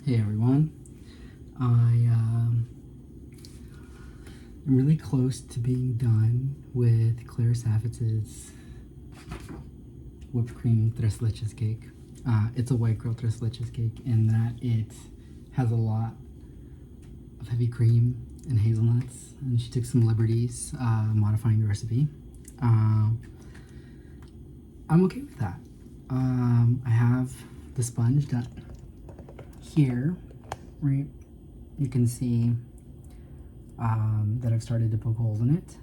Hey everyone, I'm really close to being done with Claire Saffitz's whipped cream tres leches cake. It's a white girl tres leches cake in that it has a lot of heavy cream and hazelnuts, and she took some liberties modifying the recipe. I'm okay with that. I have the sponge done here, right? You can see that I've started to poke holes in it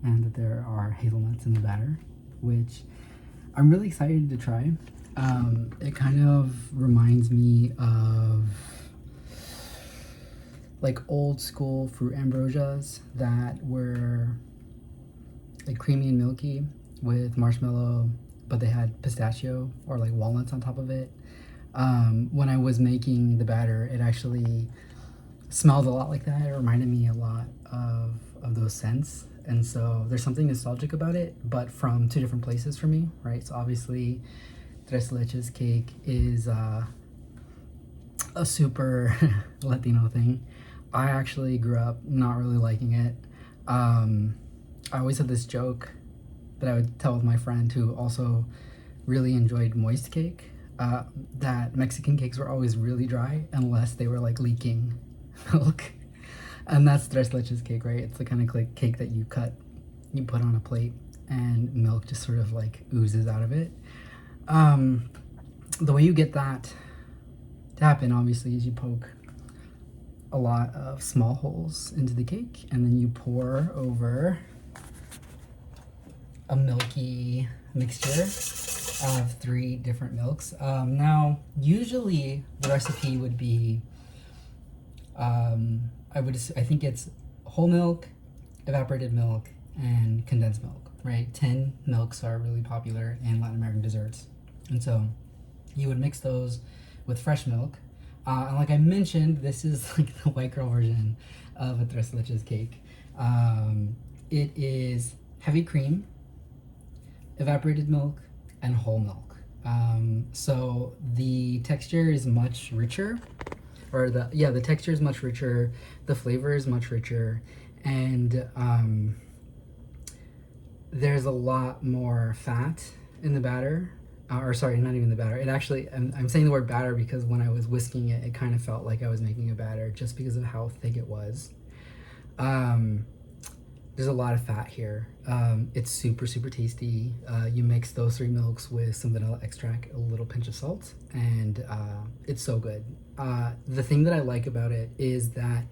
and that there are hazelnuts in the batter, which I'm really excited to try. It kind of reminds me of like old school fruit ambrosias that were like creamy and milky with marshmallow, but they had pistachio or like walnuts on top of it. When I was making the batter, it actually smelled a lot like that. It reminded me a lot of those scents. And so there's something nostalgic about it, but from two different places for me, right? So obviously, tres leches cake is a super Latino thing. I actually grew up not really liking it. I always had this joke that I would tell with my friend who also really enjoyed moist cake, that Mexican cakes were always really dry unless they were like leaking milk. And that's tres leches cake, right? It's the kind of cake that you put on a plate and milk just sort of like oozes out of it. The way you get that to happen, obviously, is you poke a lot of small holes into the cake and then you pour over a milky mixture of 3 different milks. Now, usually the recipe would be, I think it's whole milk, evaporated milk, and condensed milk, right? 10 milks are really popular in Latin American desserts. And so you would mix those with fresh milk. And like I mentioned, this is like the white girl version of a tres leches cake. It is heavy cream, evaporated milk, and whole milk. So the texture is much richer, or the texture is much richer, the flavor is much richer, and there's a lot more fat in the batter. Or sorry, not even the batter. It actually, I'm saying the word batter because when I was whisking it, it kind of felt like I was making a batter just because of how thick it was. There's a lot of fat here. It's super, super tasty. You mix those 3 milks with some vanilla extract, a little pinch of salt, and it's so good. The thing that I like about it is that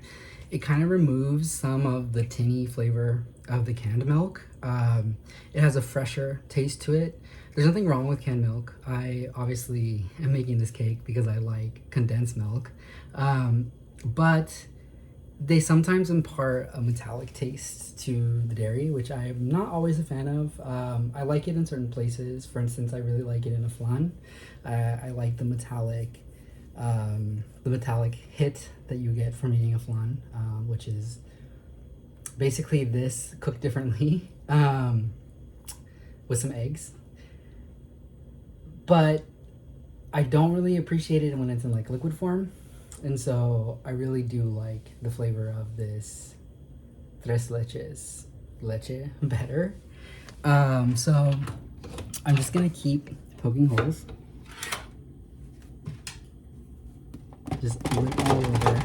it kind of removes some of the tinny flavor of the canned milk. It has a fresher taste to it. There's nothing wrong with canned milk. I obviously am making this cake because I like condensed milk. But they sometimes impart a metallic taste to the dairy, which I am not always a fan of. I like it in certain places. For instance, I really like it in a flan. I like the metallic hit that you get from eating a flan, which is basically this cooked differently with some eggs. But I don't really appreciate it when it's in like liquid form. And so I really do like the flavor of this tres leches leche batter. So I'm just gonna keep poking holes. Just all over.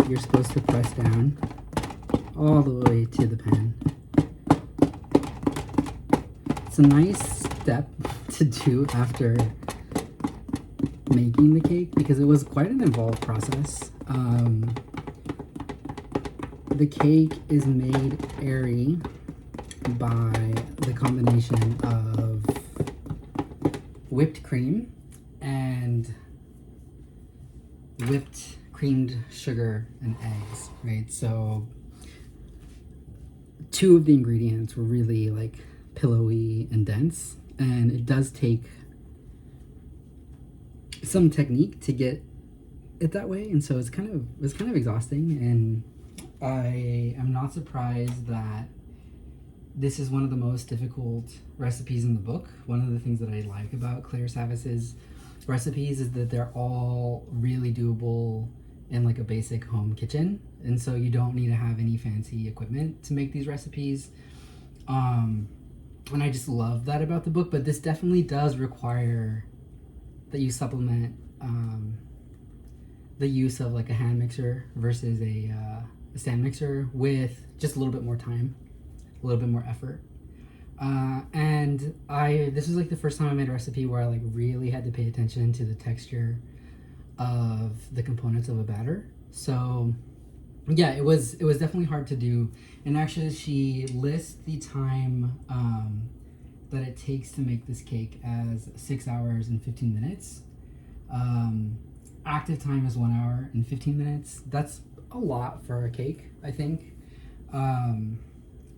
You're supposed to press down all the way to the pan. It's a nice step to do after making the cake because it was quite an involved process. The cake is made airy by the combination of whipped cream and whipped creamed sugar and eggs, right? So 2 of the ingredients were really like pillowy and dense, and it does take some technique to get it that way, and so it's kind of exhausting. And I am not surprised that this is one of the most difficult recipes in the book. One of the things that I like about Claire Saffitz's recipes is that they're all really doable in like a basic home kitchen, and so you don't need to have any fancy equipment to make these recipes. And I just love that about the book, but this definitely does require that you supplement the use of like a hand mixer versus a stand mixer with just a little bit more time, a little bit more effort. And this was like the first time I made a recipe where I like really had to pay attention to the texture of the components of a batter. So yeah, it was definitely hard to do. And actually she lists the time that it takes to make this cake as 6 hours and 15 minutes. Active time is 1 hour and 15 minutes. That's a lot for a cake, I think.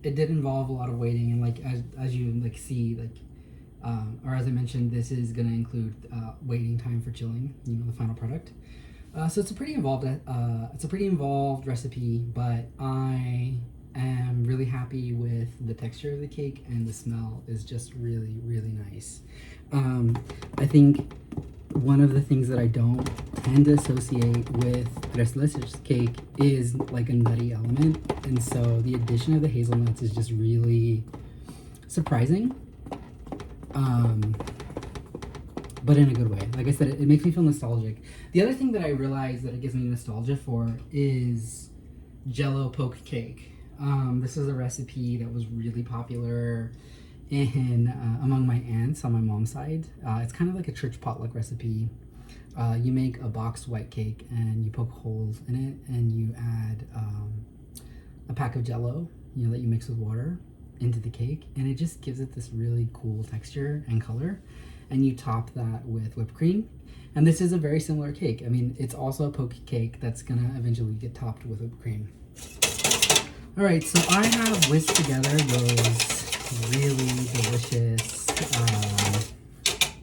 It did involve a lot of waiting, and like as you like see, like or as I mentioned, this is going to include waiting time for chilling, the final product. So it's a pretty involved recipe, but I am really happy with the texture of the cake, and the smell is just really, really nice. I think one of the things that I don't tend to associate with tres leches cake is like a nutty element, and so the addition of the hazelnuts is just really surprising, but in a good way. Like I said, it makes me feel nostalgic. The other thing that I realized that it gives me nostalgia for is Jello poke cake. This is a recipe that was really popular in among my aunts on my mom's side. It's kind of like a church potluck recipe. You make a boxed white cake and you poke holes in it, and you add a pack of Jello, that you mix with water into the cake, and it just gives it this really cool texture and color. And you top that with whipped cream. And this is a very similar cake. I mean, it's also a poke cake that's gonna eventually get topped with whipped cream. All right, so I have whisked together those really delicious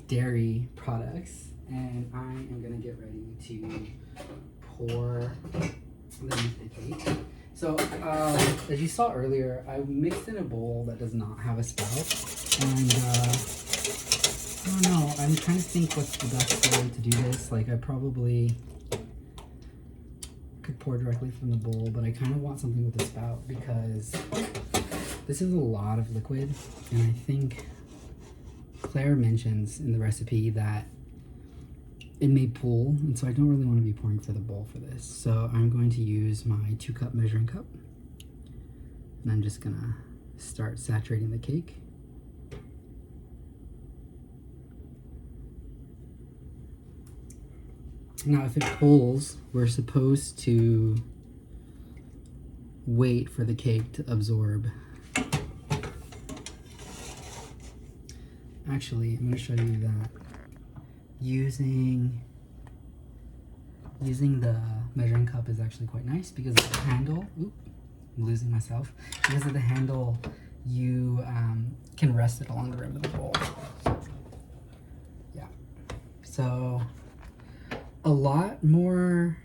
dairy products, and I am gonna get ready to pour them into the cake. So as you saw earlier, I mixed in a bowl that does not have a spout, and I don't know, I'm trying to think what's the best way to do this. Like, I probably could pour directly from the bowl, but I kind of want something with a spout because this is a lot of liquid, and I think Claire mentions in the recipe that it may pool, and so I don't really want to be pouring for the bowl for this. So I'm going to use my 2-cup measuring cup, and I'm just gonna start saturating the cake. Now, if it pulls, we're supposed to wait for the cake to absorb. Actually, I'm going to show you that using the measuring cup is actually quite nice because of the handle. Oop, I'm losing myself. Because of the handle, you can rest it along the rim of the bowl. Yeah. So a lot more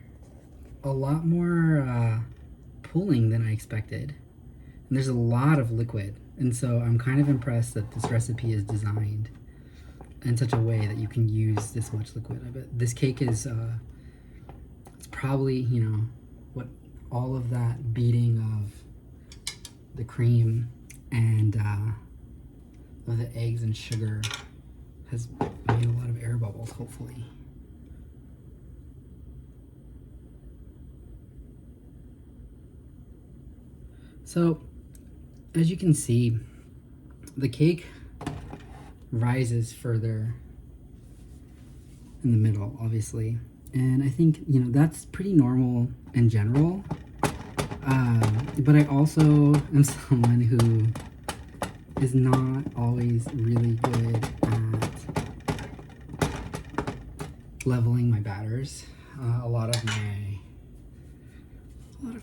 pooling than I expected, and there's a lot of liquid, and so I'm kind of impressed that this recipe is designed in such a way that you can use this much liquid. I bet this cake is it's probably, what all of that beating of the cream and of the eggs and sugar has made a lot of air bubbles, hopefully. So, as you can see, the cake rises further in the middle, obviously. And I think, that's pretty normal in general. But I also am someone who is not always really good at leveling my batters. A lot of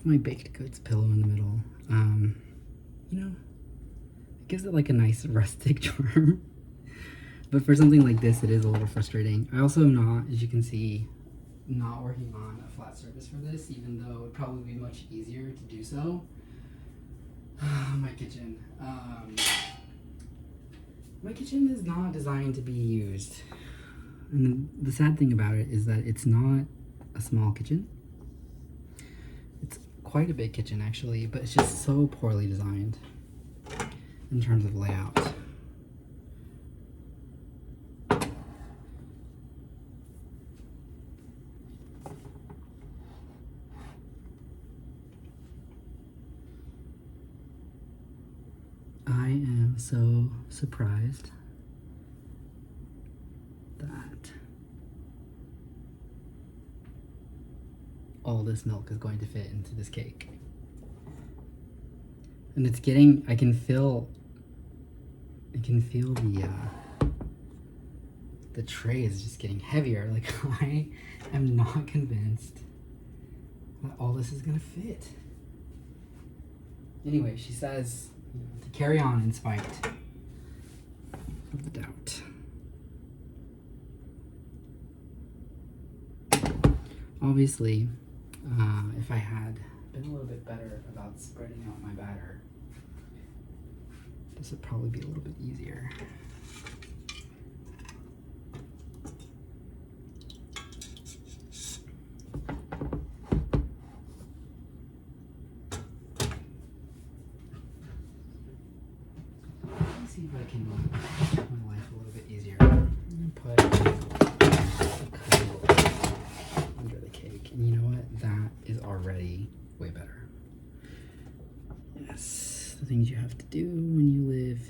my baked goods pillow in the middle. It gives it like a nice rustic charm. But for something like this, it is a little frustrating. I also am not, as you can see, not working on a flat surface for this, even though it would probably be much easier to do so. My kitchen. My kitchen is not designed to be used And the sad thing about it is that it's not a small kitchen. It's quite a big kitchen actually, but it's just so poorly designed in terms of layout. I am so surprised that all this milk is going to fit into this cake. And it's getting, I can feel the tray is just getting heavier. Like, I am not convinced that all this is gonna fit. Anyway, she says, you know, to carry on in spite of the doubt. Obviously, if I had been a little bit better about spreading out my batter, this would probably be a little bit easier. Let's see if I can make my life a little bit easier. I'm gonna put a cuddle under the cake, and you know what? That is already way better. Yes, the things you have to do when you live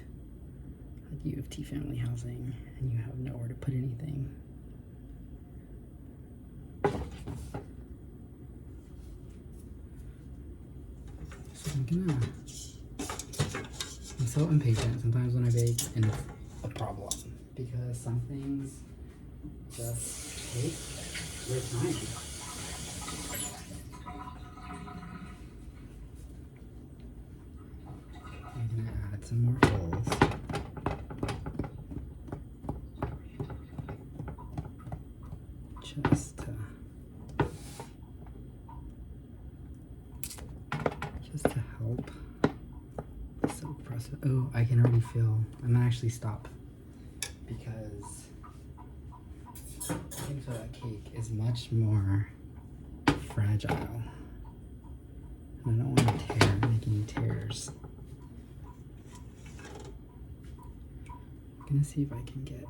at U of T family housing and you have nowhere to put anything. So I'm so impatient sometimes when I bake, and it's a problem because some things just take their time. I'm gonna add some more holes. Just to help the silk process. Oh, I can already feel, I'm gonna actually stop because I can feel that cake is much more fragile. And I don't want to make any tears. I'm gonna see if I can get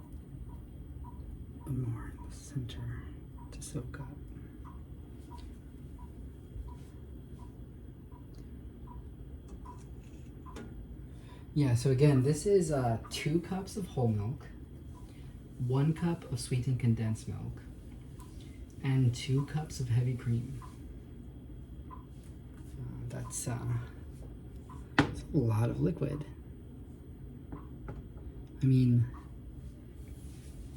more in the center to soak up. Yeah, so again, this is 2 cups of whole milk, 1 cup of sweetened condensed milk, and 2 cups of heavy cream. That's a lot of liquid. I mean,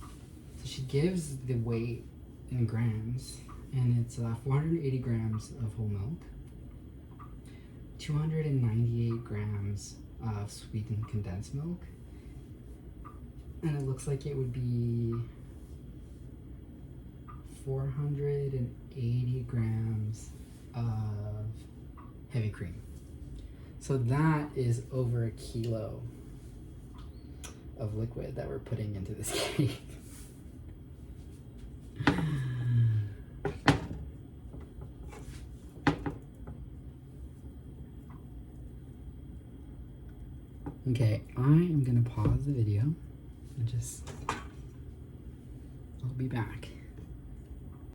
so she gives the weight in grams, and it's 480 grams of whole milk, 298 grams of sweetened condensed milk, and it looks like it would be 480 grams of heavy cream. So that is over a kilo of liquid that we're putting into this cake. Okay, I am gonna pause the video and I'll be back.